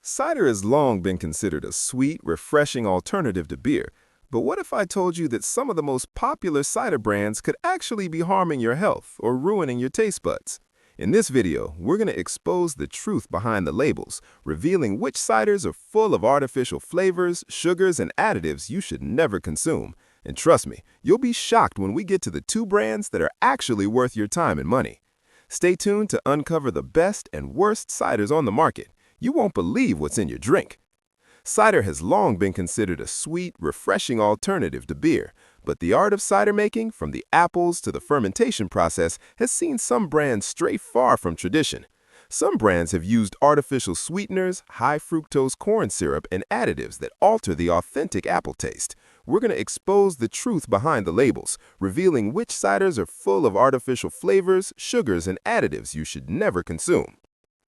Cider has long been considered a sweet, refreshing alternative to beer. But what if I told you that some of the most popular cider brands could actually be harming your health or ruining your taste buds? In this video, we're going to expose the truth behind the labels, revealing which ciders are full of artificial flavors, sugars, and additives you should never consume. And trust me, you'll be shocked when we get to the two brands that are actually worth your time and money. Stay tuned to uncover the best and worst ciders on the market. You won't believe what's in your drink. Cider has long been considered a sweet, refreshing alternative to beer, but the art of cider making, from the apples to the fermentation process, has seen some brands stray far from tradition. Some brands have used artificial sweeteners, high fructose corn syrup, and additives that alter the authentic apple taste. We're going to expose the truth behind the labels, revealing which ciders are full of artificial flavors, sugars, and additives you should never consume.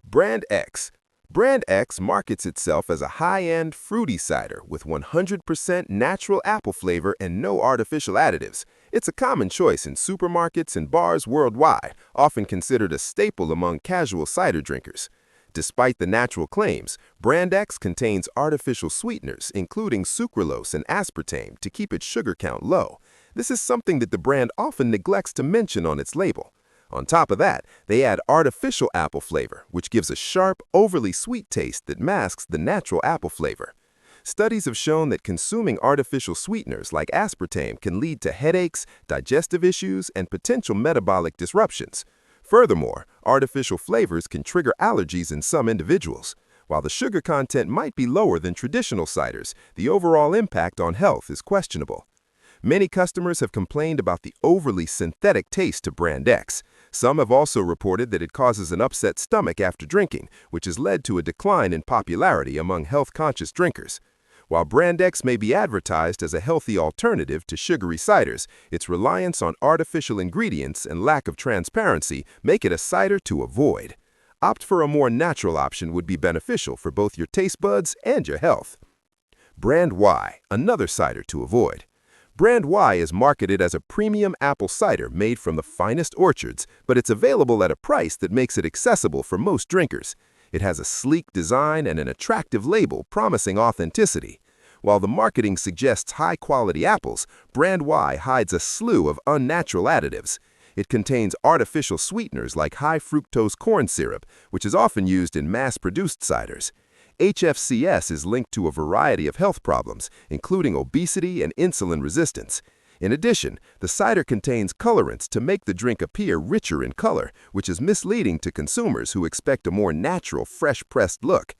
Brand X. Brand X markets itself as a high-end, fruity cider with 100% natural apple flavor and no artificial additives. It's a common choice in supermarkets and bars worldwide, often considered a staple among casual cider drinkers. Despite the natural claims, Brand X contains artificial sweeteners, including sucralose and aspartame, to keep its sugar count low. This is something that the brand often neglects to mention on its label. On top of that, they add artificial apple flavor, which gives a sharp, overly sweet taste that masks the natural apple flavor. Studies have shown that consuming artificial sweeteners like aspartame can lead to headaches, digestive issues, and potential metabolic disruptions. Furthermore, artificial flavors can trigger allergies in some individuals. While the sugar content might be lower than traditional ciders, the overall impact on health is questionable. Many customers have complained about the overly synthetic taste to Brand X. Some have also reported that it causes an upset stomach after drinking, which has led to a decline in popularity among health-conscious drinkers. While Brand X may be advertised as a healthy alternative to sugary ciders, its reliance on artificial ingredients and lack of transparency make it a cider to avoid. Opt for a more natural option would be beneficial for both your taste buds and your health. Brand Y, another cider to avoid. Brand Y is marketed as a premium apple cider made from the finest orchards, but it's available at a price that makes it accessible for most drinkers. It has a sleek design and an attractive label promising authenticity. While the marketing suggests high-quality apples, Brand Y hides a slew of unnatural additives. It contains artificial sweeteners like high fructose corn syrup, which is often used in mass-produced ciders. HFCS is linked to a variety of health problems, including obesity and insulin resistance. In addition, the cider contains colorants to make the drink appear richer in color, which is misleading to consumers who expect a more natural, fresh-pressed look.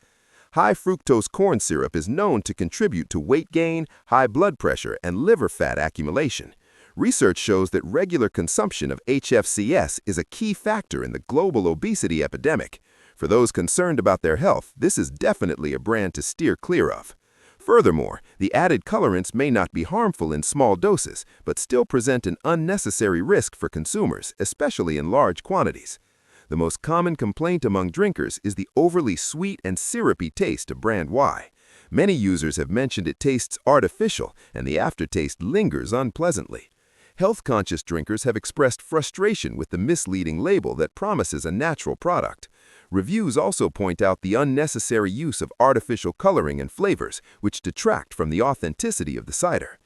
High fructose corn syrup is known to contribute to weight gain, high blood pressure, and liver fat accumulation. Research shows that regular consumption of HFCS is a key factor in the global obesity epidemic. For those concerned about their health, this is definitely a brand to steer clear of. Furthermore, the added colorants may not be harmful in small doses, but still present an unnecessary risk for consumers, especially in large quantities. The most common complaint among drinkers is the overly sweet and syrupy taste of Brand Y. Many users have mentioned it tastes artificial, and the aftertaste lingers unpleasantly. Health-conscious drinkers have expressed frustration with the misleading label that promises a natural product. Reviews also point out the unnecessary use of artificial coloring and flavors, which detract from the authenticity of the cider.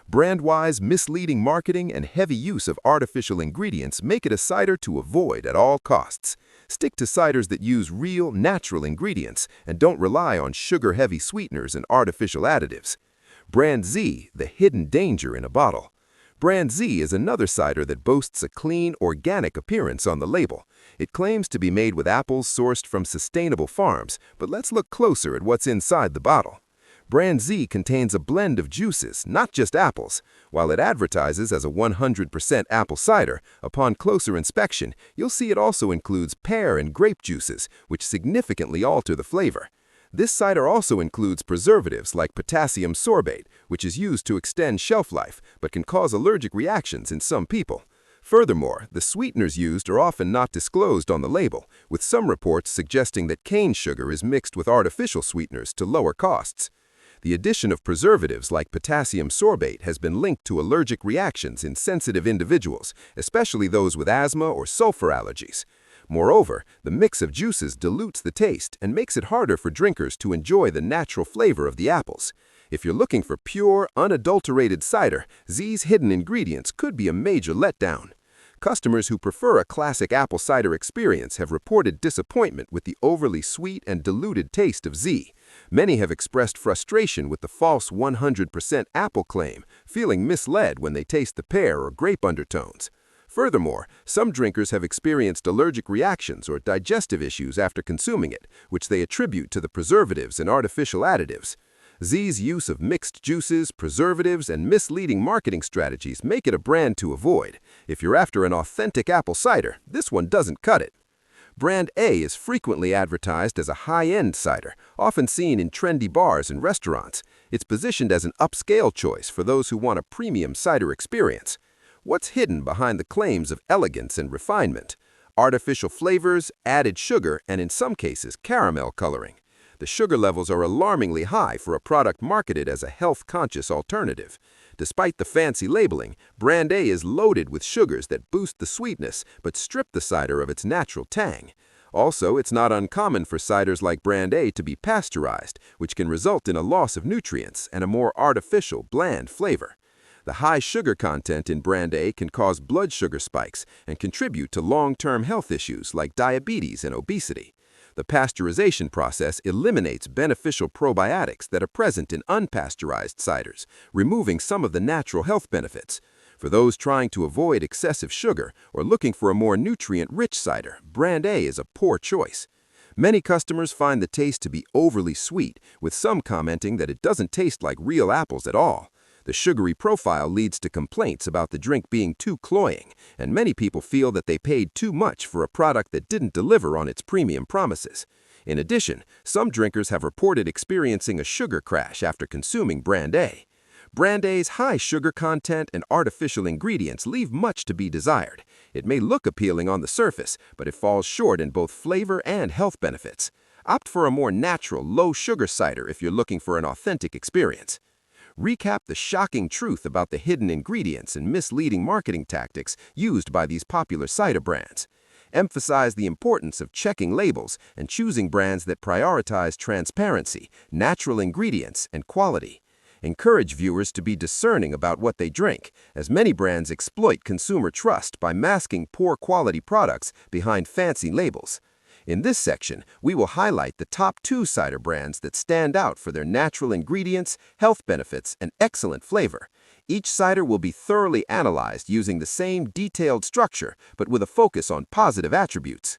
Brand Y's misleading marketing and heavy use of artificial ingredients make it a cider to avoid at all costs. Stick to ciders that use real, natural ingredients and don't rely on sugar-heavy sweeteners and artificial additives. Brand Z, the hidden danger in a bottle. Brand Z is another cider that boasts a clean, organic appearance on the label. It claims to be made with apples sourced from sustainable farms, but let's look closer at what's inside the bottle. Brand Z contains a blend of juices, not just apples. While it advertises as a 100% apple cider, upon closer inspection, you'll see it also includes pear and grape juices, which significantly alter the flavor. This cider also includes preservatives like potassium sorbate, which is used to extend shelf life, but can cause allergic reactions in some people. Furthermore, the sweeteners used are often not disclosed on the label, with some reports suggesting that cane sugar is mixed with artificial sweeteners to lower costs. The addition of preservatives like potassium sorbate has been linked to allergic reactions in sensitive individuals, especially those with asthma or sulfur allergies. Moreover, the mix of juices dilutes the taste and makes it harder for drinkers to enjoy the natural flavor of the apples. If you're looking for pure, unadulterated cider, Z's hidden ingredients could be a major letdown. Customers who prefer a classic apple cider experience have reported disappointment with the overly sweet and diluted taste of Z. Many have expressed frustration with the false 100% apple claim, feeling misled when they taste the pear or grape undertones. Furthermore, some drinkers have experienced allergic reactions or digestive issues after consuming it, which they attribute to the preservatives and artificial additives. Z's use of mixed juices, preservatives, and misleading marketing strategies make it a brand to avoid. If you're after an authentic apple cider, this one doesn't cut it. Brand A is frequently advertised as a high-end cider, often seen in trendy bars and restaurants. It's positioned as an upscale choice for those who want a premium cider experience. What's hidden behind the claims of elegance and refinement? Artificial flavors, added sugar, and in some cases, caramel coloring. The sugar levels are alarmingly high for a product marketed as a health-conscious alternative. Despite the fancy labeling, Brand A is loaded with sugars that boost the sweetness but strip the cider of its natural tang. Also, it's not uncommon for ciders like Brand A to be pasteurized, which can result in a loss of nutrients and a more artificial, bland flavor. The high sugar content in Brand A can cause blood sugar spikes and contribute to long-term health issues like diabetes and obesity. The pasteurization process eliminates beneficial probiotics that are present in unpasteurized ciders, removing some of the natural health benefits. For those trying to avoid excessive sugar or looking for a more nutrient-rich cider, Brand A is a poor choice. Many customers find the taste to be overly sweet, with some commenting that it doesn't taste like real apples at all. The sugary profile leads to complaints about the drink being too cloying, and many people feel that they paid too much for a product that didn't deliver on its premium promises. In addition, some drinkers have reported experiencing a sugar crash after consuming Brand A. Brand A's high sugar content and artificial ingredients leave much to be desired. It may look appealing on the surface, but it falls short in both flavor and health benefits. Opt for a more natural, low-sugar cider if you're looking for an authentic experience. Recap the shocking truth about the hidden ingredients and misleading marketing tactics used by these popular cider brands. Emphasize the importance of checking labels and choosing brands that prioritize transparency, natural ingredients, and quality. Encourage viewers to be discerning about what they drink, as many brands exploit consumer trust by masking poor quality products behind fancy labels. In this section, we will highlight the top 2 cider brands that stand out for their natural ingredients, health benefits, and excellent flavor. Each cider will be thoroughly analyzed using the same detailed structure, but with a focus on positive attributes.